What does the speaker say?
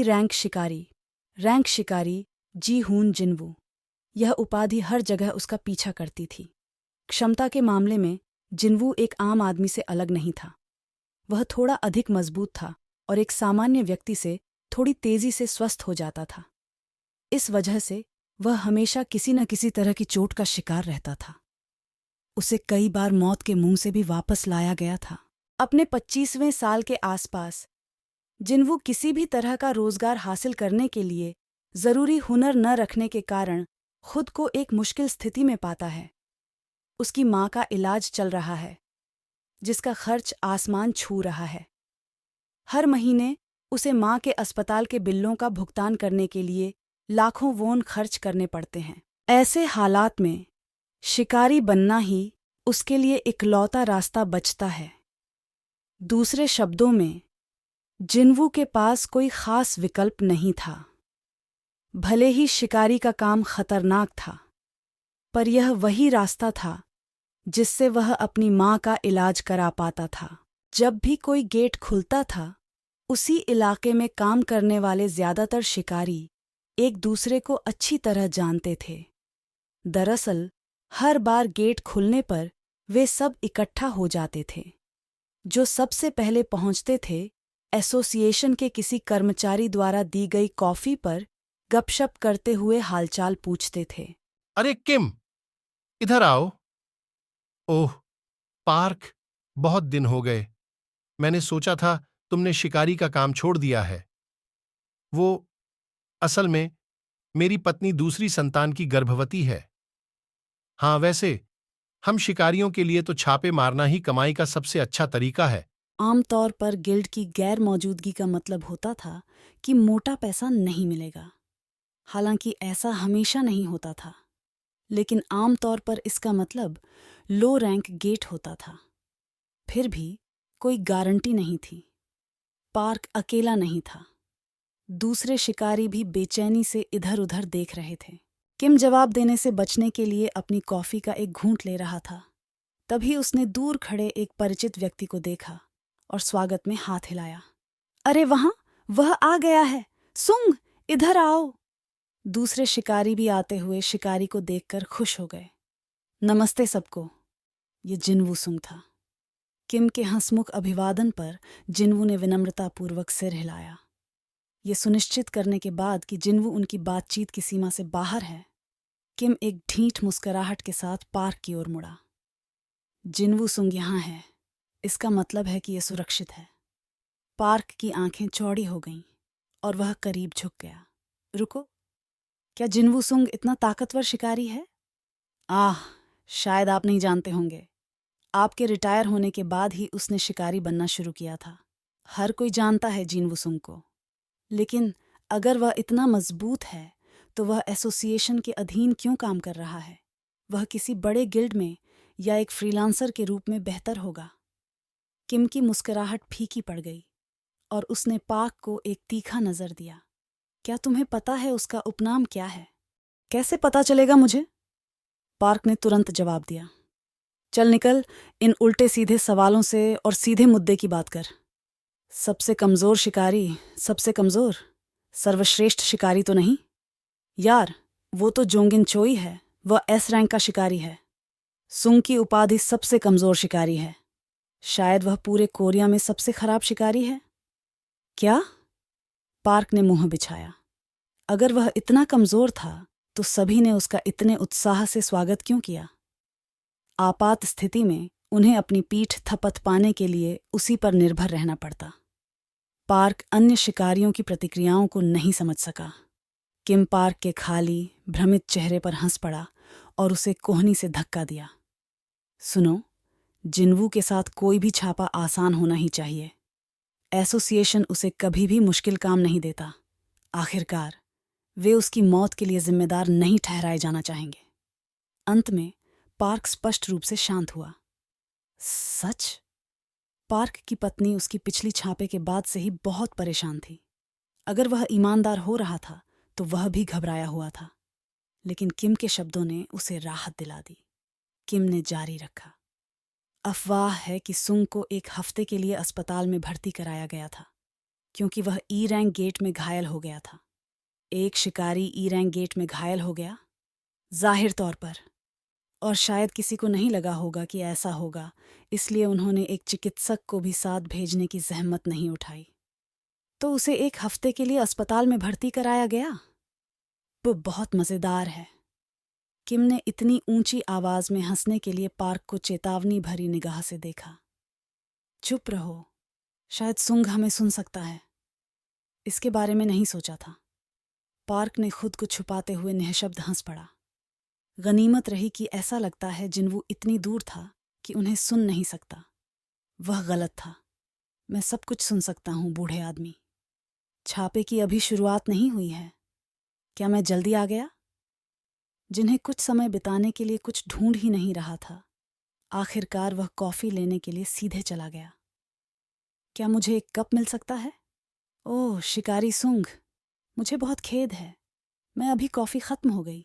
Rank शिकारी। Rank शिकारी जी हून जिन्वू। यह उपाधि हर जगह उसका पीछा करती थी। क्षमता के मामले में जिन्वू एक आम आदमी से अलग नहीं था। वह थोड़ा अधिक मजबूत था और एक सामान्य व्यक्ति से थोड़ी तेजी से स्वस्थ हो जाता था। इस वजह से वह हमेशा किसी न किसी तरह की चोट का शिकार रहता था। उसे कई बार मौत के मुंह से भी वापस लाया गया था। अपने 25वें साल के आसपास जिन्वू किसी भी तरह का रोजगार हासिल करने के लिए जरूरी हुनर न रखने के कारण खुद को एक मुश्किल स्थिति में पाता है। उसकी माँ का इलाज चल रहा है, जिसका खर्च आसमान छू रहा है। हर महीने उसे माँ के अस्पताल के बिलों का भुगतान करने के लिए लाखों वोन खर्च करने पड़ते हैं। ऐसे हालात में शिकारी बनना ही उसके लिए इकलौता रास्ता बचता है। दूसरे शब्दों में, जिन्वू के पास कोई खास विकल्प नहीं था। भले ही शिकारी का काम खतरनाक था, पर यह वही रास्ता था जिससे वह अपनी माँ का इलाज करा पाता था। जब भी कोई गेट खुलता था, उसी इलाके में काम करने वाले ज्यादातर शिकारी एक दूसरे को अच्छी तरह जानते थे। दरअसल, हर बार गेट खुलने पर वे सब इकट्ठा हो जाते थे। जो सबसे पहले पहुंचते थे, एसोसिएशन के किसी कर्मचारी द्वारा दी गई कॉफी पर गपशप करते हुए हालचाल पूछते थे। अरे किम, इधर आओ। ओह, पार्क, बहुत दिन हो गए। मैंने सोचा था तुमने शिकारी का काम छोड़ दिया है। वो, असल में, मेरी पत्नी दूसरी संतान की गर्भवती है। हाँ, वैसे हम शिकारियों के लिए तो छापे मारना ही कमाई का सबसे अच्छा तरीका है। आमतौर पर गिल्ड की गैर मौजूदगी का मतलब होता था कि मोटा पैसा नहीं मिलेगा। हालांकि ऐसा हमेशा नहीं होता था, लेकिन आमतौर पर इसका मतलब लो रैंक गेट होता था। फिर भी कोई गारंटी नहीं थी। पार्क अकेला नहीं था। दूसरे शिकारी भी बेचैनी से इधर उधर देख रहे थे। किम जवाब देने से बचने के लिए अपनी कॉफी का एक घूंट ले रहा था। तभी उसने दूर खड़े एक परिचित व्यक्ति को देखा और स्वागत में हाथ हिलाया। अरे वह आ गया है। सुंग, इधर आओ। दूसरे शिकारी भी आते हुए शिकारी को देखकर खुश हो गए। नमस्ते सबको। ये जिन्वू सुंग था। किम के हंसमुख अभिवादन पर जिन्वू ने विनम्रतापूर्वक सिर हिलाया। ये सुनिश्चित करने के बाद कि जिन्वू उनकी बातचीत की सीमा से बाहर है, किम एक ढीठ मुस्कुराहट के साथ पार्क की ओर मुड़ा। जिन्वू सुंग यहाँ है, इसका मतलब है कि यह सुरक्षित है। पार्क की आंखें चौड़ी हो गईं और वह करीब झुक गया। रुको, क्या जिन्वू सुंग इतना ताकतवर शिकारी है? शायद आप नहीं जानते होंगे। आपके रिटायर होने के बाद ही उसने शिकारी बनना शुरू किया था। हर कोई जानता है जिन्वू सुंग को, लेकिन अगर वह इतना मजबूत है तो वह एसोसिएशन के अधीन क्यों काम कर रहा है? वह किसी बड़े गिल्ड में या एक फ्रीलांसर के रूप में बेहतर होगा। किम की मुस्कुराहट फीकी पड़ गई और उसने पार्क को एक तीखा नजर दिया। क्या तुम्हें पता है उसका उपनाम क्या है? कैसे पता चलेगा मुझे? पार्क ने तुरंत जवाब दिया। चल निकल इन उल्टे सीधे सवालों से और सीधे मुद्दे की बात कर। सबसे कमजोर शिकारी, सबसे कमजोर, सर्वश्रेष्ठ शिकारी तो नहीं? यार, वो तो जोंगिन चोई है। वह एस रैंक का शिकारी है। सुंग की उपाधि सबसे कमजोर शिकारी है। शायद वह पूरे कोरिया में सबसे खराब शिकारी है। क्या? पार्क ने मुंह बिछाया। अगर वह इतना कमजोर था तो सभी ने उसका इतने उत्साह से स्वागत क्यों किया? आपात स्थिति में उन्हें अपनी पीठ थपथ पाने के लिए उसी पर निर्भर रहना पड़ता। पार्क अन्य शिकारियों की प्रतिक्रियाओं को नहीं समझ सका। किम पार्क के खाली, भ्रमित चेहरे पर हंस पड़ा और उसे कोहनी से धक्का दिया। सुनो, जिन्वू के साथ कोई भी छापा आसान होना ही चाहिए। एसोसिएशन उसे कभी भी मुश्किल काम नहीं देता। आखिरकार वे उसकी मौत के लिए जिम्मेदार नहीं ठहराए जाना चाहेंगे। अंत में पार्क स्पष्ट रूप से शांत हुआ। सच? पार्क की पत्नी उसकी पिछली छापे के बाद से ही बहुत परेशान थी। अगर वह ईमानदार हो रहा था तो वह भी घबराया हुआ था, लेकिन किम के शब्दों ने उसे राहत दिला दी। किम ने जारी रखा। अफवाह है कि सुंग को एक हफ्ते के लिए अस्पताल में भर्ती कराया गया था। क्योंकि वह ई रैंक गेट में घायल हो गया था। एक शिकारी ई रैंक गेट में घायल हो गया, जाहिर तौर पर, और शायद किसी को नहीं लगा होगा कि ऐसा होगा, इसलिए उन्होंने एक चिकित्सक को भी साथ भेजने की जहमत नहीं उठाई। तो उसे 1 हफ्ते के लिए अस्पताल में भर्ती कराया गया। वो बहुत मज़ेदार है। किम ने इतनी ऊंची आवाज में हंसने के लिए पार्क को चेतावनी भरी निगाह से देखा। चुप रहो, शायद सुंग हमें सुन सकता है। इसके बारे में नहीं सोचा था। पार्क ने खुद को छुपाते हुए निःशब्द हंस पड़ा। गनीमत रही कि ऐसा लगता है जिन्वू इतनी दूर था कि उन्हें सुन नहीं सकता। वह गलत था। मैं सब कुछ सुन सकता हूँ, बूढ़े आदमी। छापे की अभी शुरुआत नहीं हुई है। क्या मैं जल्दी आ गया? जिन्हें कुछ समय बिताने के लिए कुछ ढूंढ ही नहीं रहा था, आखिरकार वह कॉफी लेने के लिए सीधे चला गया। क्या मुझे एक कप मिल सकता है? ओह, शिकारी सुंग, मुझे बहुत खेद है। मैं अभी कॉफी खत्म हो गई।